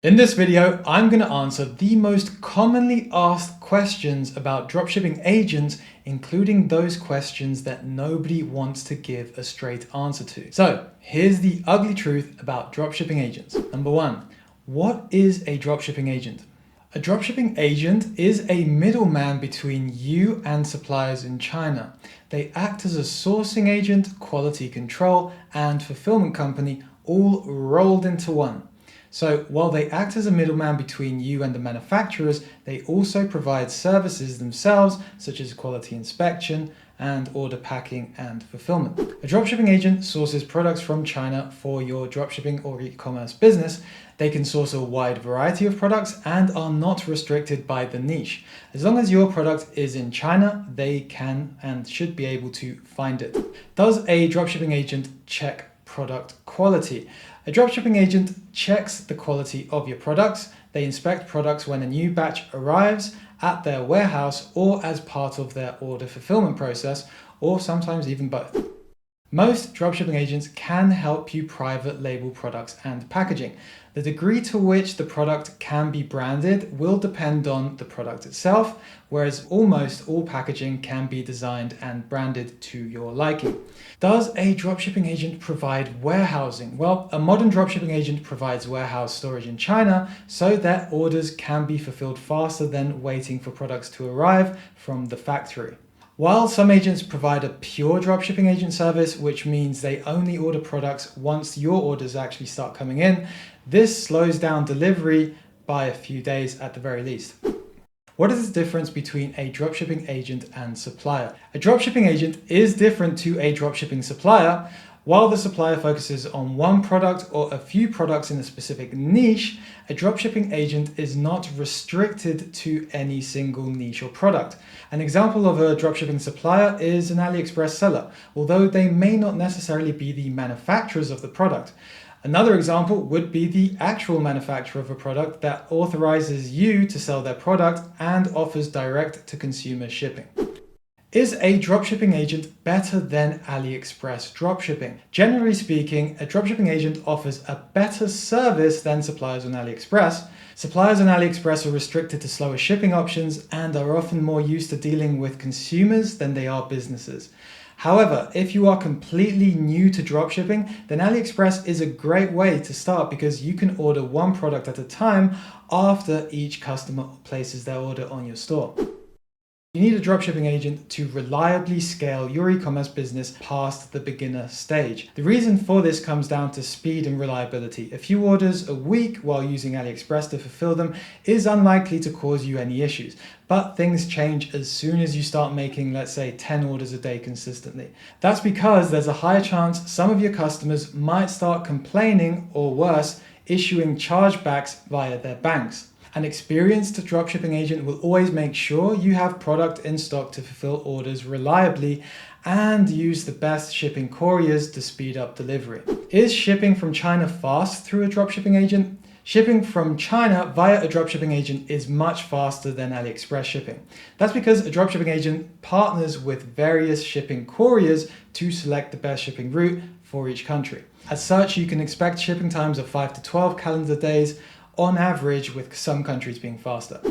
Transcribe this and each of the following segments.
In this video, I'm going to answer the most commonly asked questions about dropshipping agents, including those questions that nobody wants to give a straight answer to. So here's the ugly truth about dropshipping agents. Number one, what is a dropshipping agent? A dropshipping agent is a middleman between you and suppliers in China. They act as a sourcing agent, quality control, and fulfillment company, all rolled into one. So while they act as a middleman between you and the manufacturers, they also provide services themselves, such as quality inspection and order packing and fulfillment. A dropshipping agent sources products from China for your dropshipping or e-commerce business. They can source a wide variety of products and are not restricted by the niche. As long as your product is in China, they can and should be able to find it. Does a dropshipping agent check product quality? A dropshipping agent checks the quality of your products. They inspect products when a new batch arrives at their warehouse or as part of their order fulfillment process, or sometimes even both. Most dropshipping agents can help you private label products and packaging. The degree to which the product can be branded will depend on the product itself, whereas almost all packaging can be designed and branded to your liking. Does a dropshipping agent provide warehousing? Well, a modern dropshipping agent provides warehouse storage in China so that orders can be fulfilled faster than waiting for products to arrive from the factory. While some agents provide a pure dropshipping agent service, which means they only order products once your orders actually start coming in, this slows down delivery by a few days at the very least. What is the difference between a dropshipping agent and supplier? A dropshipping agent is different to a dropshipping supplier. While the supplier focuses on one product or a few products in a specific niche, a dropshipping agent is not restricted to any single niche or product. An example of a dropshipping supplier is an AliExpress seller, although they may not necessarily be the manufacturers of the product. Another example would be the actual manufacturer of a product that authorizes you to sell their product and offers direct-to-consumer shipping. Is a dropshipping agent better than AliExpress dropshipping? Generally speaking, a dropshipping agent offers a better service than suppliers on AliExpress. Suppliers on AliExpress are restricted to slower shipping options and are often more used to dealing with consumers than they are businesses. However, if you are completely new to dropshipping, then AliExpress is a great way to start because you can order one product at a time after each customer places their order on your store. You need a dropshipping agent to reliably scale your e-commerce business past the beginner stage. The reason for this comes down to speed and reliability. A few orders a week while using AliExpress to fulfill them is unlikely to cause you any issues. But things change as soon as you start making, let's say, 10 orders a day consistently. That's because there's a higher chance some of your customers might start complaining or worse, issuing chargebacks via their banks. An experienced dropshipping agent will always make sure you have product in stock to fulfill orders reliably and use the best shipping couriers to speed up delivery. Is shipping from China fast through a dropshipping agent? Shipping from China via a dropshipping agent is much faster than AliExpress shipping. That's because a dropshipping agent partners with various shipping couriers to select the best shipping route for each country. As such, you can expect shipping times of 5 to 12 calendar days on average, with some countries being faster.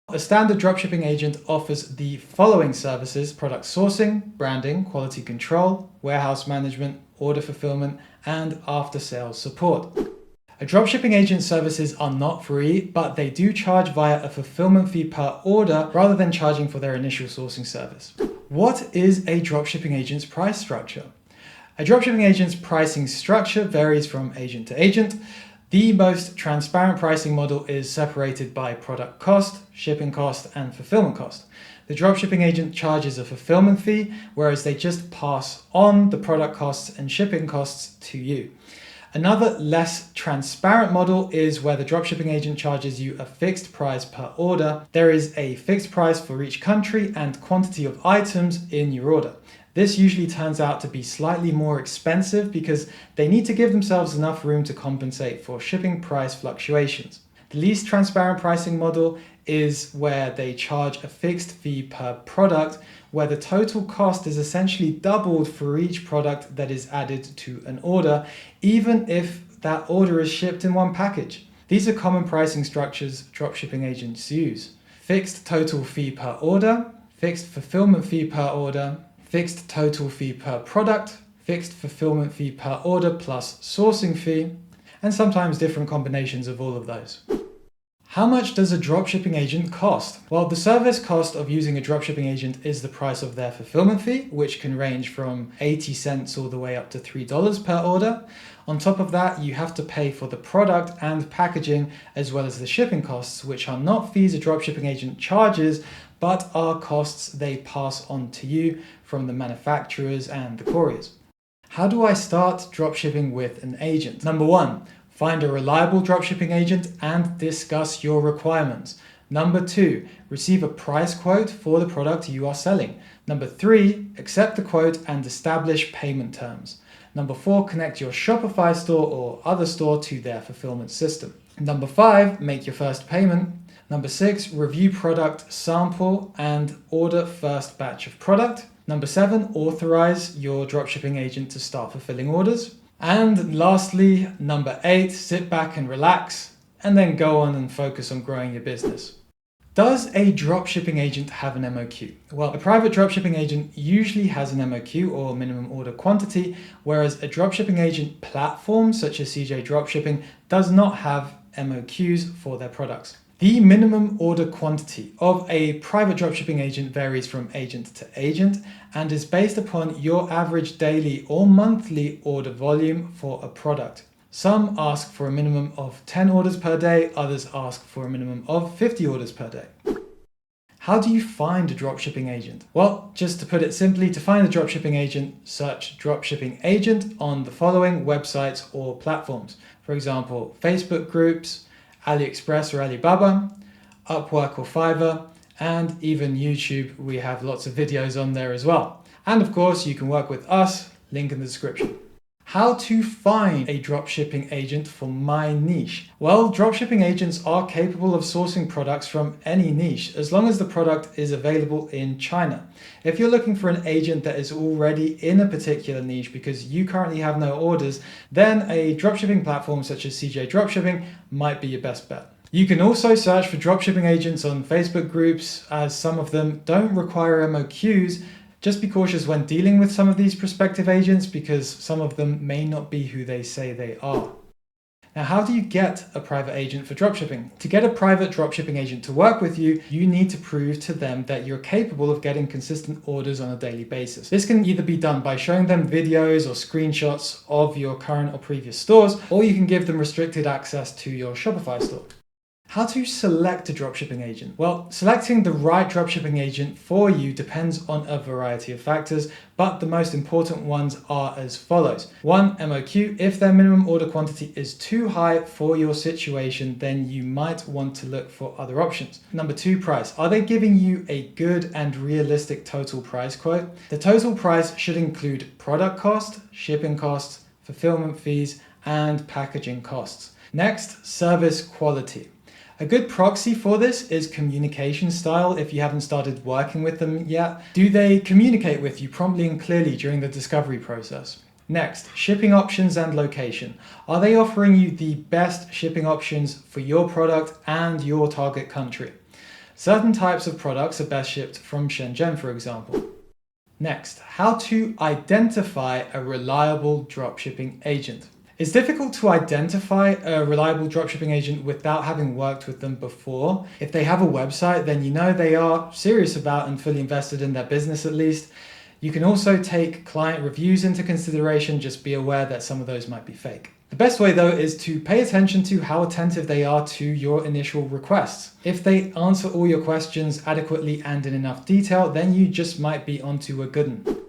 A standard dropshipping agent offers the following services: product sourcing, branding, quality control, warehouse management, order fulfillment, and after-sales support. A dropshipping agent services are not free, but they do charge via a fulfillment fee per order rather than charging for their initial sourcing service. What is a dropshipping agent's price structure? A dropshipping agent's pricing structure varies from agent to agent. The most transparent pricing model is separated by product cost, shipping cost, and fulfillment cost. The dropshipping agent charges a fulfillment fee, whereas they just pass on the product costs and shipping costs to you. Another less transparent model is where the dropshipping agent charges you a fixed price per order. There is a fixed price for each country and quantity of items in your order. This usually turns out to be slightly more expensive because they need to give themselves enough room to compensate for shipping price fluctuations. The least transparent pricing model is where they charge a fixed fee per product, where the total cost is essentially doubled for each product that is added to an order, even if that order is shipped in one package. These are common pricing structures dropshipping agents use. Fixed total fee per order, fixed fulfillment fee per order, fixed total fee per product, fixed fulfillment fee per order plus sourcing fee, and sometimes different combinations of all of those. How much does a dropshipping agent cost? Well, the service cost of using a dropshipping agent is the price of their fulfillment fee, which can range from 80 cents all the way up to $3 per order. On top of that, you have to pay for the product and packaging, as well as the shipping costs, which are not fees a dropshipping agent charges, but are costs they pass on to you from the manufacturers and the couriers. How do I start dropshipping with an agent? Number one, find a reliable dropshipping agent and discuss your requirements. Number two, receive a price quote for the product you are selling. Number three, accept the quote and establish payment terms. Number four, connect your Shopify store or other store to their fulfillment system. Number five, make your first payment. Number six, review product sample and order first batch of product. Number seven, authorize your dropshipping agent to start fulfilling orders. And lastly, number eight, sit back and relax, and then go on and focus on growing your business. Does a dropshipping agent have an MOQ? Well, a private dropshipping agent usually has an MOQ or minimum order quantity, whereas a dropshipping agent platform such as CJ Dropshipping does not have MOQs for their products. The minimum order quantity of a private dropshipping agent varies from agent to agent and is based upon your average daily or monthly order volume for a product. Some ask for a minimum of 10 orders per day, others ask for a minimum of 50 orders per day. How do you find a dropshipping agent? Well, just to put it simply, to find a dropshipping agent, search dropshipping agent on the following websites or platforms. For example, Facebook groups, AliExpress or Alibaba, Upwork or Fiverr, and even YouTube. We have lots of videos on there as well. And of course, you can work with us, link in the description. How to find a dropshipping agent for my niche? Well, dropshipping agents are capable of sourcing products from any niche, as long as the product is available in China. If you're looking for an agent that is already in a particular niche because you currently have no orders, then a dropshipping platform such as CJ Dropshipping might be your best bet. You can also search for dropshipping agents on Facebook groups, as some of them don't require MOQs. Just be cautious when dealing with some of these prospective agents because some of them may not be who they say they are. Now, how do you get a private agent for dropshipping? To get a private dropshipping agent to work with you, you need to prove to them that you're capable of getting consistent orders on a daily basis. This can either be done by showing them videos or screenshots of your current or previous stores, or you can give them restricted access to your Shopify store. How to select a dropshipping agent? Well, selecting the right dropshipping agent for you depends on a variety of factors, but the most important ones are as follows. 1, MOQ. If their minimum order quantity is too high for your situation, then you might want to look for other options. Number 2, price. Are they giving you a good and realistic total price quote? The total price should include product cost, shipping costs, fulfillment fees, and packaging costs. Next, service quality. A good proxy for this is communication style if you haven't started working with them yet. Do they communicate with you promptly and clearly during the discovery process? Next, shipping options and location. Are they offering you the best shipping options for your product and your target country? Certain types of products are best shipped from Shenzhen, for example. Next, how to identify a reliable dropshipping agent. It's difficult to identify a reliable dropshipping agent without having worked with them before. If they have a website, then you know they are serious about and fully invested in their business at least. You can also take client reviews into consideration, just be aware that some of those might be fake. The best way though is to pay attention to how attentive they are to your initial requests. If they answer all your questions adequately and in enough detail, then you just might be onto a good one.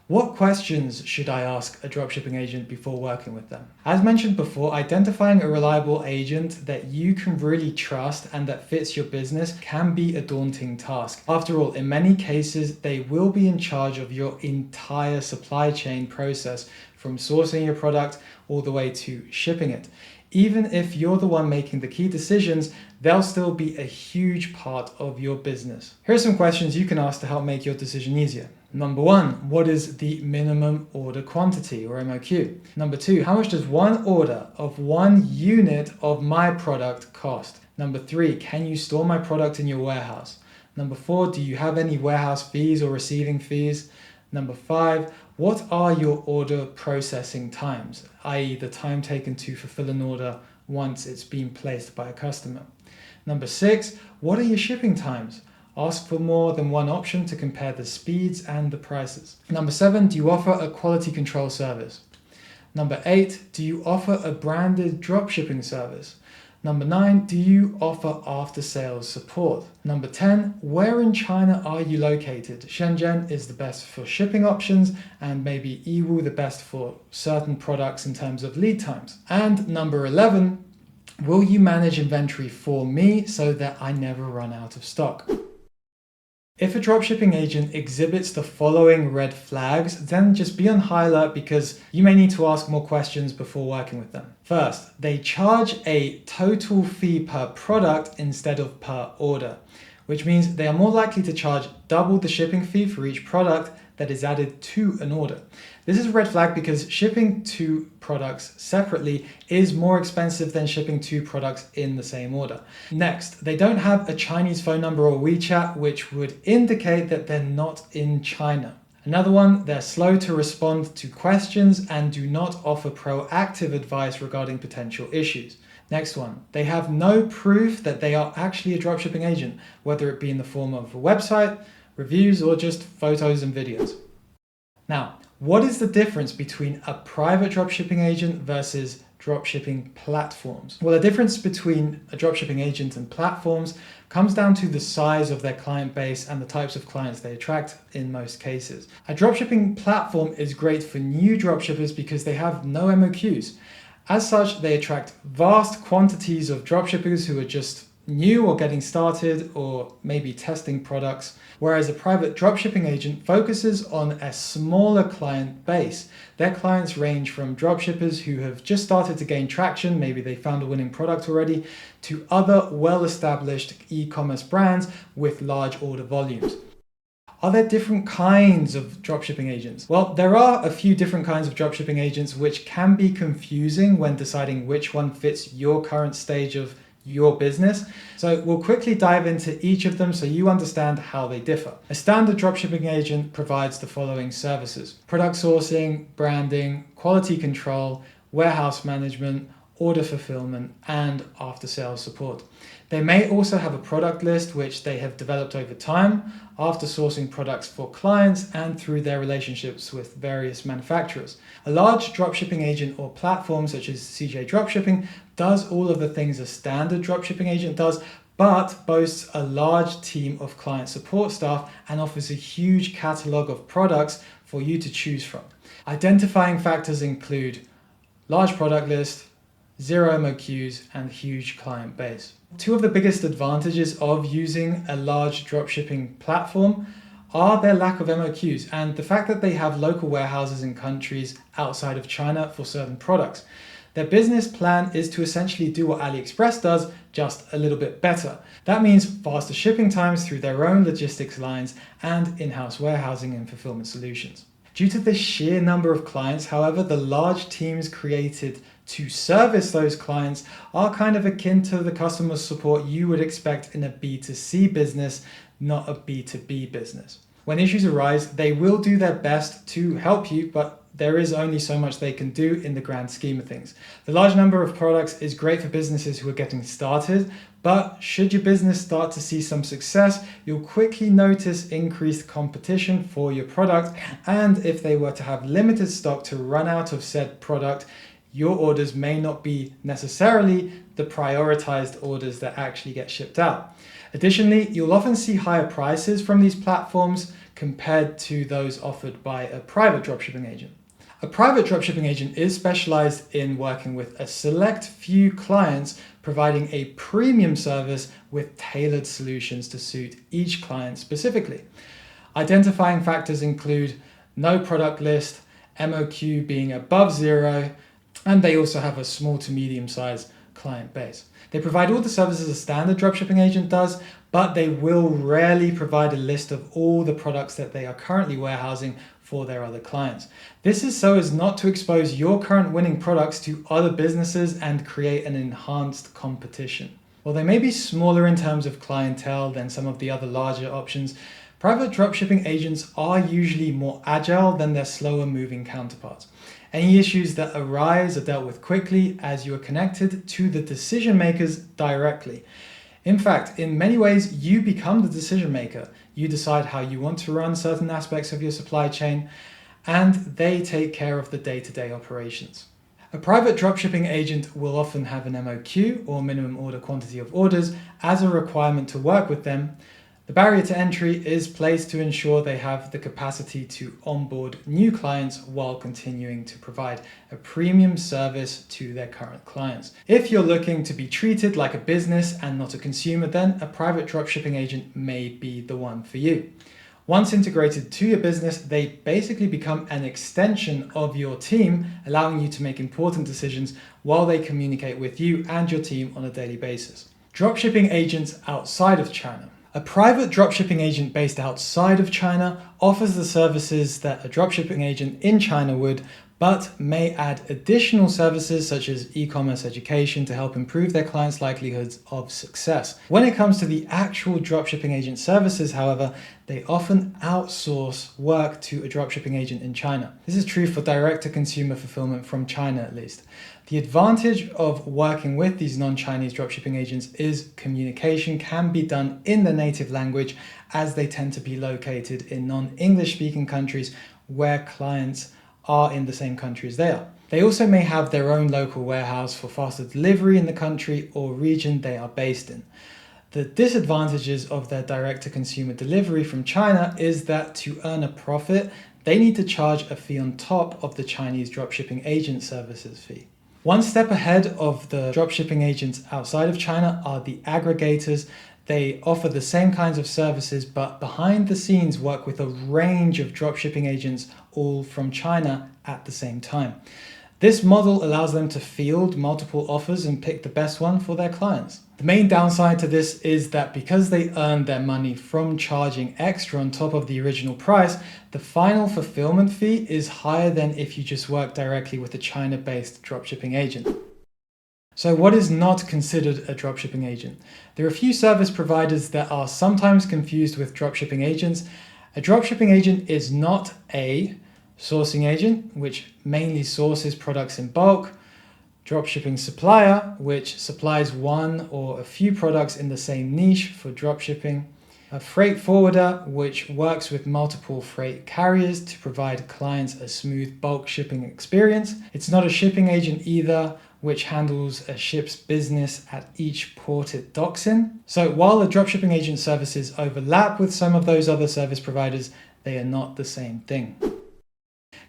What questions should I ask a dropshipping agent before working with them? As mentioned before, identifying a reliable agent that you can really trust and that fits your business can be a daunting task. After all, in many cases, they will be in charge of your entire supply chain process, from sourcing your product all the way to shipping it. Even if you're the one making the key decisions, they'll still be a huge part of your business. Here are some questions you can ask to help make your decision easier. Number 1, what is the minimum order quantity or MOQ? Number 2, how much does one order of 1 unit of my product cost? Number 3, can you store my product in your warehouse? Number 4, do you have any warehouse fees or receiving fees? Number 5, what are your order processing times, i.e. the time taken to fulfill an order once it's been placed by a customer? Number 6, what are your shipping times? Ask for more than one option to compare the speeds and the prices. Number 7, do you offer a quality control service? Number 8, do you offer a branded dropshipping service? Number 9, do you offer after-sales support? Number 10, where in China are you located? Shenzhen is the best for shipping options, and maybe Yiwu the best for certain products in terms of lead times. And number 11, will you manage inventory for me so that I never run out of stock? If a dropshipping agent exhibits the following red flags, then just be on high alert because you may need to ask more questions before working with them. First, they charge a total fee per product instead of per order, which means they are more likely to charge double the shipping fee for each product that is added to an order. This is a red flag because shipping 2 products separately is more expensive than shipping 2 products in the same order. Next, they don't have a Chinese phone number or WeChat, which would indicate that they're not in China. Another one, they're slow to respond to questions and do not offer proactive advice regarding potential issues. Next one, they have no proof that they are actually a dropshipping agent, whether it be in the form of a website, reviews, or just photos and videos. Now, what is the difference between a private dropshipping agent versus dropshipping platforms? Well, the difference between a dropshipping agent and platforms comes down to the size of their client base and the types of clients they attract in most cases. A dropshipping platform is great for new dropshippers because they have no MOQs. As such, they attract vast quantities of dropshippers who are just new or getting started or maybe testing products, whereas a private dropshipping agent focuses on a smaller client base. Their clients range from dropshippers who have just started to gain traction, maybe they found a winning product already, to other well-established e-commerce brands with large order volumes. Are there different kinds of dropshipping agents? Well, there are a few different kinds of dropshipping agents which can be confusing when deciding which one fits your current stage of your business. So we'll quickly dive into each of them so you understand how they differ. A standard dropshipping agent provides the following services: product sourcing, branding, quality control, warehouse management, order fulfillment, and after-sales support. They may also have a product list which they have developed over time after sourcing products for clients and through their relationships with various manufacturers. A large dropshipping agent or platform such as CJ Dropshipping does all of the things a standard dropshipping agent does, but boasts a large team of client support staff and offers a huge catalog of products for you to choose from. Identifying factors include large product list, 0 MOQs, and huge client base. Two of the biggest advantages of using a large dropshipping platform are their lack of MOQs and the fact that they have local warehouses in countries outside of China for certain products. Their business plan is to essentially do what AliExpress does, just a little bit better. That means faster shipping times through their own logistics lines and in-house warehousing and fulfillment solutions. Due to the sheer number of clients, however, the large teams created to service those clients are kind of akin to the customer support you would expect in a B2C business, not a B2B business. When issues arise, they will do their best to help you, but there is only so much they can do in the grand scheme of things. The large number of products is great for businesses who are getting started, but should your business start to see some success, you'll quickly notice increased competition for your product, and if they were to have limited stock to run out of said product, your orders may not be necessarily the prioritized orders that actually get shipped out. Additionally, you'll often see higher prices from these platforms compared to those offered by a private dropshipping agent. A private dropshipping agent is specialized in working with a select few clients, providing a premium service with tailored solutions to suit each client specifically. Identifying factors include no product list, MOQ being above 0, and they also have a small to medium size client base. They provide all the services a standard dropshipping agent does, but they will rarely provide a list of all the products that they are currently warehousing for their other clients. This is so as not to expose your current winning products to other businesses and create an enhanced competition. While they may be smaller in terms of clientele than some of the other larger options, private dropshipping agents are usually more agile than their slower moving counterparts. Any issues that arise are dealt with quickly as you are connected to the decision makers directly. In fact, in many ways, you become the decision maker. You decide how you want to run certain aspects of your supply chain, and they take care of the day-to-day operations. A private dropshipping agent will often have an MOQ, or minimum order quantity of orders, as a requirement to work with them. The barrier to entry is placed to ensure they have the capacity to onboard new clients while continuing to provide a premium service to their current clients. If you're looking to be treated like a business and not a consumer, then a private dropshipping agent may be the one for you. Once integrated to your business, they basically become an extension of your team, allowing you to make important decisions while they communicate with you and your team on a daily basis. Dropshipping agents outside of China. A private dropshipping agent based outside of China offers the services that a dropshipping agent in China would, but may add additional services such as e-commerce education to help improve their clients' likelihoods of success. When it comes to the actual dropshipping agent services, however, they often outsource work to a dropshipping agent in China. This is true for direct-to-consumer fulfillment from China at least. The advantage of working with these non-Chinese dropshipping agents is communication can be done in the native language, as they tend to be located in non-English speaking countries where clients are in the same country as they are. They also may have their own local warehouse for faster delivery in the country or region they are based in. The disadvantages of their direct-to-consumer delivery from China is that to earn a profit, they need to charge a fee on top of the Chinese dropshipping agent services fee. One step ahead of the dropshipping agents outside of China are the aggregators. They offer the same kinds of services, but behind the scenes work with a range of dropshipping agents, all from China at the same time. This model allows them to field multiple offers and pick the best one for their clients. The main downside to this is that because they earn their money from charging extra on top of the original price, the final fulfillment fee is higher than if you just work directly with a China-based dropshipping agent. So what is not considered a dropshipping agent? There are a few service providers that are sometimes confused with dropshipping agents. A dropshipping agent is not a sourcing agent, which mainly sources products in bulk; dropshipping supplier, which supplies one or a few products in the same niche for dropshipping; a freight forwarder, which works with multiple freight carriers to provide clients a smooth bulk shipping experience. It's not a shipping agent either, which handles a ship's business at each port it docks in. So while the dropshipping agent services overlap with some of those other service providers, they are not the same thing.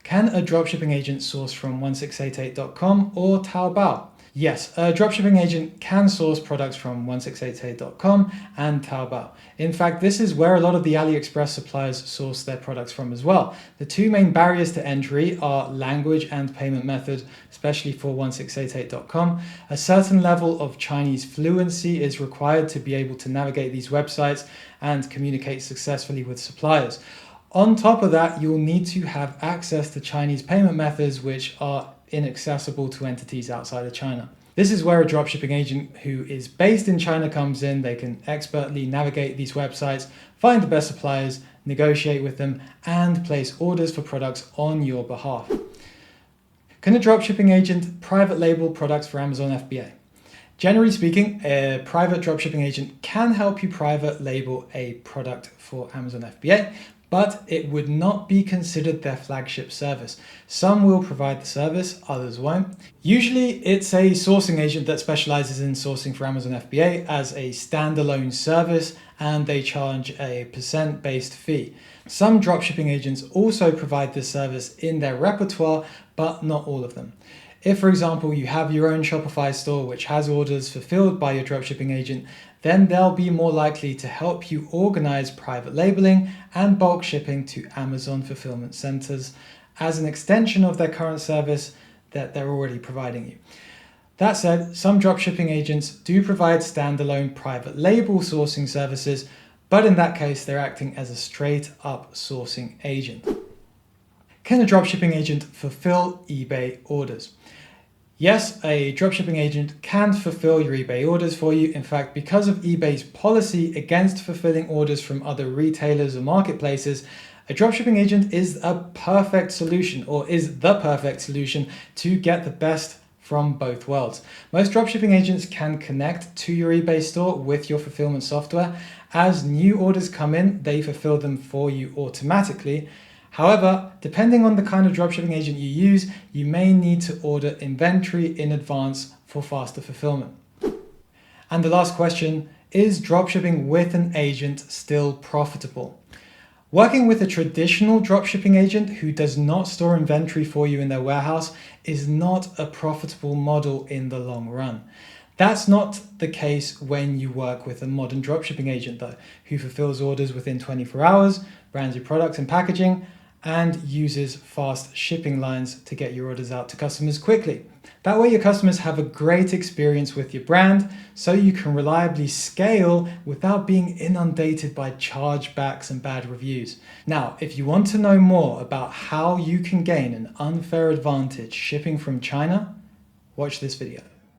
Can a dropshipping agent source from 1688.com or Taobao? Yes, a dropshipping agent can source products from 1688.com and Taobao. In fact, this is where a lot of the AliExpress suppliers source their products from as well. The two main barriers to entry are language and payment method, especially for 1688.com. A certain level of Chinese fluency is required to be able to navigate these websites and communicate successfully with suppliers. On top of that, you'll need to have access to Chinese payment methods which are inaccessible to entities outside of China. This is where a dropshipping agent who is based in China comes in. They can expertly navigate these websites, find the best suppliers, negotiate with them, and place orders for products on your behalf. Can a dropshipping agent private label products for Amazon FBA? Generally speaking, a private dropshipping agent can help you private label a product for Amazon FBA, but it would not be considered their flagship service. Some will provide the service, others won't. Usually it's a sourcing agent that specializes in sourcing for Amazon FBA as a standalone service, and they charge a percent-based fee. Some dropshipping agents also provide this service in their repertoire, but not all of them. If, for example, you have your own Shopify store which has orders fulfilled by your dropshipping agent, then they'll be more likely to help you organize private labeling and bulk shipping to Amazon fulfillment centers as an extension of their current service that they're already providing you. That said, some dropshipping agents do provide standalone private label sourcing services, but in that case, they're acting as a straight up sourcing agent. Can a dropshipping agent fulfill eBay orders? Yes, a dropshipping agent can fulfill your eBay orders for you. In fact, because of eBay's policy against fulfilling orders from other retailers or marketplaces, a dropshipping agent is a perfect solution, or is the perfect solution to get the best from both worlds. Most dropshipping agents can connect to your eBay store with your fulfillment software. As new orders come in, they fulfill them for you automatically. However, depending on the kind of dropshipping agent you use, you may need to order inventory in advance for faster fulfillment. And the last question, is dropshipping with an agent still profitable? Working with a traditional dropshipping agent who does not store inventory for you in their warehouse is not a profitable model in the long run. That's not the case when you work with a modern dropshipping agent though, who fulfills orders within 24 hours, brands your products and packaging, and uses fast shipping lines to get your orders out to customers quickly. That way your customers have a great experience with your brand, so you can reliably scale without being inundated by chargebacks and bad reviews. Now, if you want to know more about how you can gain an unfair advantage shipping from China, watch this video.